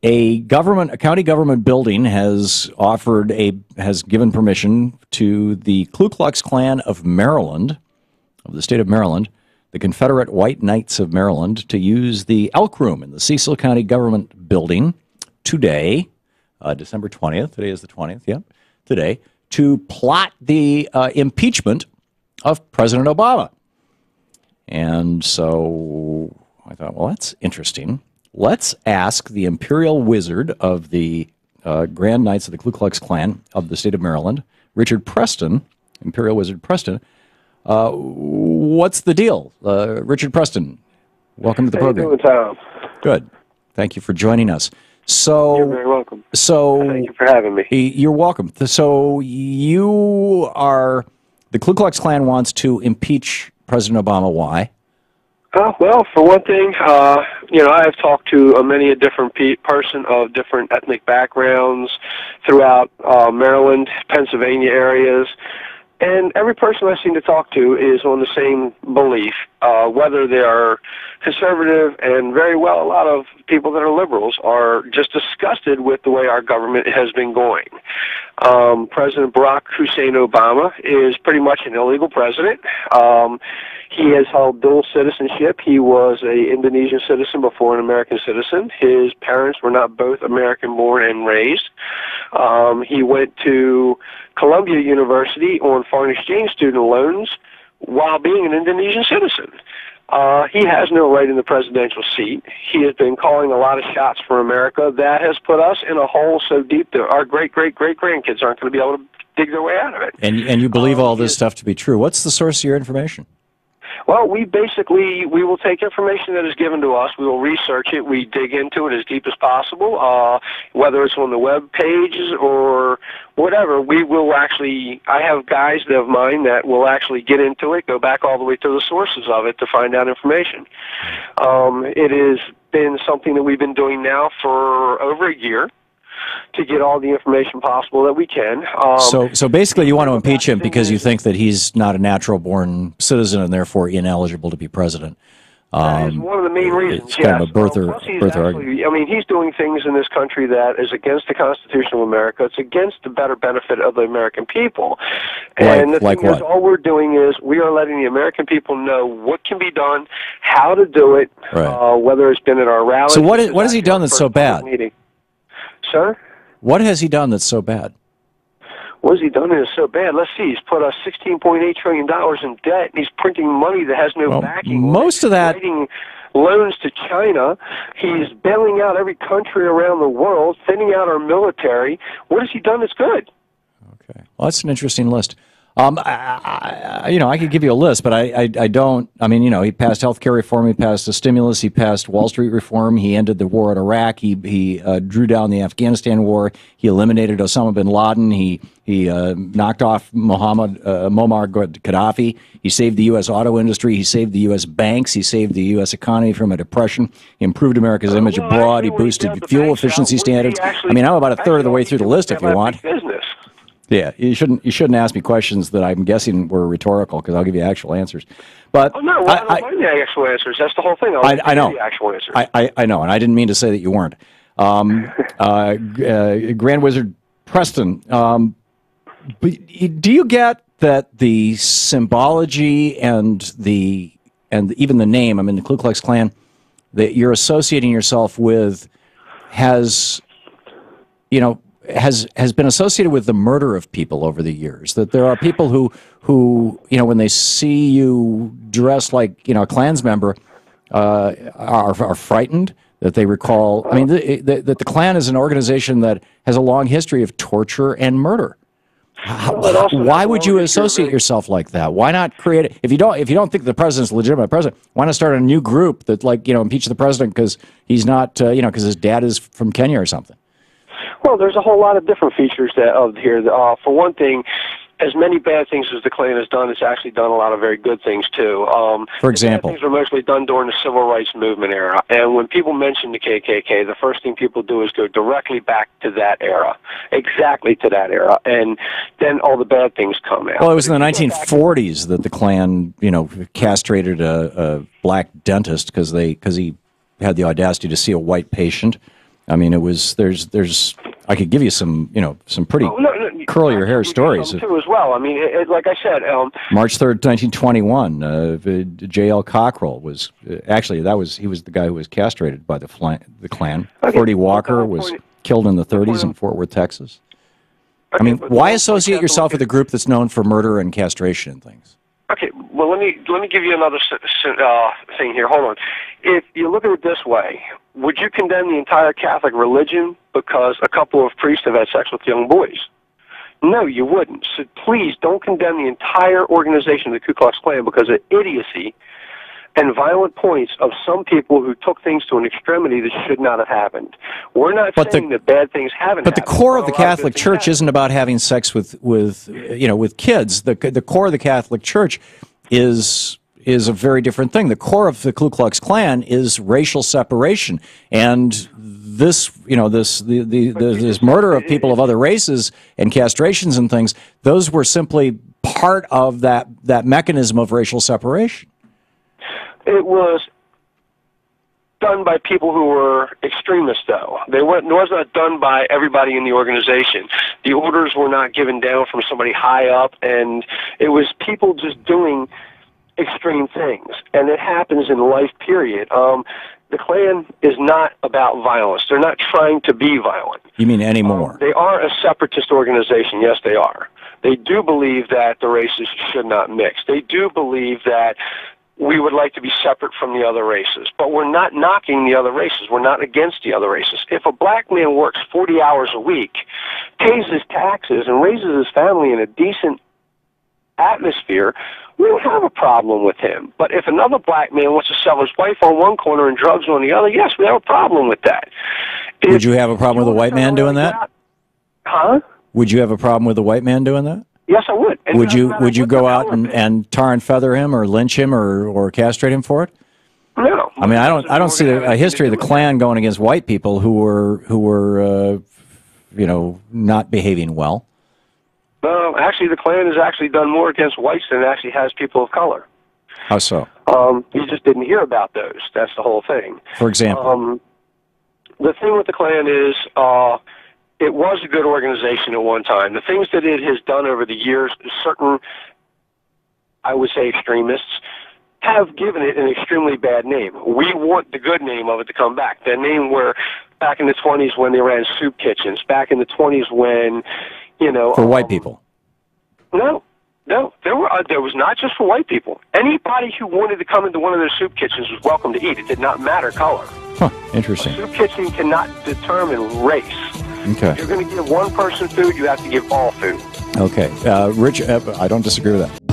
A county government building has given permission to the Ku Klux Klan of Maryland, of the state of Maryland, the Confederate White Knights of Maryland, to use the Elk Room in the Cecil County Government Building today, December 20th. Today is the 20th, yeah, today, to plot the impeachment of President Obama. And so I thought, well, that's interesting. Let's ask the Imperial Wizard of the Grand Knights of the Ku Klux Klan of the state of Maryland, Richard Preston, Imperial Wizard Preston, what's the deal? Richard Preston, welcome to the program. How you doing, Tom? Good. Thank you for joining us. So, you're very welcome. So, thank you for having me. You're welcome. So you are, the Ku Klux Klan wants to impeach President Obama. Why? Well, for one thing, I have talked to many a different person of different ethnic backgrounds throughout Maryland, Pennsylvania areas, and every person I seem to talk to is on the same belief, whether they are conservative, and very well a lot of people that are liberals are just disgusted with the way our government has been going. President Barack Hussein Obama is pretty much an illegal president. He has held dual citizenship. He was an Indonesian citizen before an American citizen. His parents were not both American-born and raised. He went to Columbia University on foreign exchange student loans while being an Indonesian citizen. He has no right in the presidential seat. He has been calling a lot of shots for America. That has put us in a hole so deep that our great-great-great-grandkids aren't going to be able to dig their way out of it. And you believe all this stuff to be true. What's the source of your information? Well, we will take information that is given to us. We will research it. We dig into it as deep as possible, whether it's on the web pages or whatever. We will actually, I have guys of mine that will actually get into it, go back all the way to the sources of it to find out information. It has been something that we've been doing now for over a year, to get all the information possible that we can. So basically you want to impeach him because you think that he's not a natural-born citizen and therefore ineligible to be president. That is one of the main reasons. It's kind of a birther argument. I mean, he's doing things in this country that is against the Constitution of America. It's against the better benefit of the American people. And the thing is, all we're doing is we are letting the American people know what can be done, how to do it, whether it's been at our rallies. So what has he done that's so bad? Sir? What has he done that's so bad? What has he done that is so bad? Let's see. He's put us $16.8 trillion in debt, and he's printing money that has no backing. Most of that... Writing loans to China. He's bailing out every country around the world, thinning out our military. What has he done that's good? Okay. Well, that's an interesting list. I could give you a list, but I don't. I mean, he passed health care reform, he passed a stimulus, he passed Wall Street reform, he ended the war in Iraq, he drew down the Afghanistan war, he eliminated Osama bin Laden, he knocked off Muammar Gaddafi, he saved the U.S. auto industry, he saved the U.S. banks, he saved the U.S. economy from a depression, he improved America's image abroad, he boosted fuel efficiency standards. I mean, I'm about a third of the way through the list if you want. Yeah, you shouldn't ask me questions that I'm guessing were rhetorical, because I'll give you actual answers. But I don't mind the actual answers. That's the whole thing. I know. The actual answers. I know, and I didn't mean to say that you weren't. Grand Wizard Preston, do you get that the symbology and even the name, I mean, the Ku Klux Klan, that you're associating yourself with has been associated with the murder of people over the years, that there are people who when they see you dressed like a Klans member are frightened, that they recall. I mean, that the Klan is an organization that has a long history of torture and murder. Why would you associate yourself like that? Why not create it? If you don't think the president's a legitimate president, why not start a new group that impeach the president because he's not because his dad is from Kenya or something? Well, there's a whole lot of different features here. For one thing, as many bad things as the Klan has done, it's actually done a lot of very good things, too. For example? Things were mostly done during the Civil Rights Movement era. And when people mention the KKK, the first thing people do is go directly back to that era, exactly to that era. And then all the bad things come out. Well, it was in the 1940s that the Klan, castrated a black dentist because he had the audacity to see a white patient. I mean, it was there's I could give you some some pretty curl your hair stories too as well. I mean, like I said, March 3rd, 1921. J.L. Cockrell was actually he was the guy who was castrated by the Klan. Okay. Freddie Walker was killed in the 30s in Fort Worth, Texas. Okay, I mean, why associate yourself with a group that's known for murder and castration and things? Okay, well, let me give you another thing here. Hold on. If you look at it this way, would you condemn the entire Catholic religion because a couple of priests have had sex with young boys? No, you wouldn't. So please don't condemn the entire organization of the Ku Klux Klan because of idiocy and violent points of some people who took things to an extremity that should not have happened. We're not saying that bad things haven't happened. But the core of the Catholic Church isn't about having sex with kids. The core of the Catholic Church is a very different thing. The core of the Ku Klux Klan is racial separation, and this murder of people of other races and castrations and things, those were simply part of that mechanism of racial separation. It was done by people who were extremists, though. It was not done by everybody in the organization. The orders were not given down from somebody high up, and it was people just doing extreme things. And it happens in life, period. The Klan is not about violence. They're not trying to be violent. You mean anymore? They are a separatist organization. Yes, they are. They do believe that the races should not mix. They do believe that we would like to be separate from the other races. But we're not knocking the other races. We're not against the other races. If a black man works 40 hours a week, pays his taxes, and raises his family in a decent atmosphere, we don't have a problem with him. But if another black man wants to sell his wife on one corner and drugs on the other, yes, we have a problem with that. Would you have a problem with a white man doing that? Huh? Would you have a problem with a white man doing that? Yes, I would. And would you go out and tar and feather him or lynch him or castrate him for it? No. I mean, I don't see a history of the Klan going against white people who were not behaving well. No, actually, the Klan has actually done more against whites than it actually has people of color. How so? You just didn't hear about those. That's the whole thing. For example? The thing with the Klan is it was a good organization at one time. The things that it has done over the years, certain, I would say, extremists have given it an extremely bad name. We want the good name of it to come back. The name where back in the 20s when they ran soup kitchens, back in the 20s when, for white people. No, there was not just for white people. Anybody who wanted to come into one of their soup kitchens was welcome to eat. It did not matter color. Huh, interesting. A soup kitchen cannot determine race. Okay. If you're going to give one person food, you have to give all food. Okay. Rich, I don't disagree with that.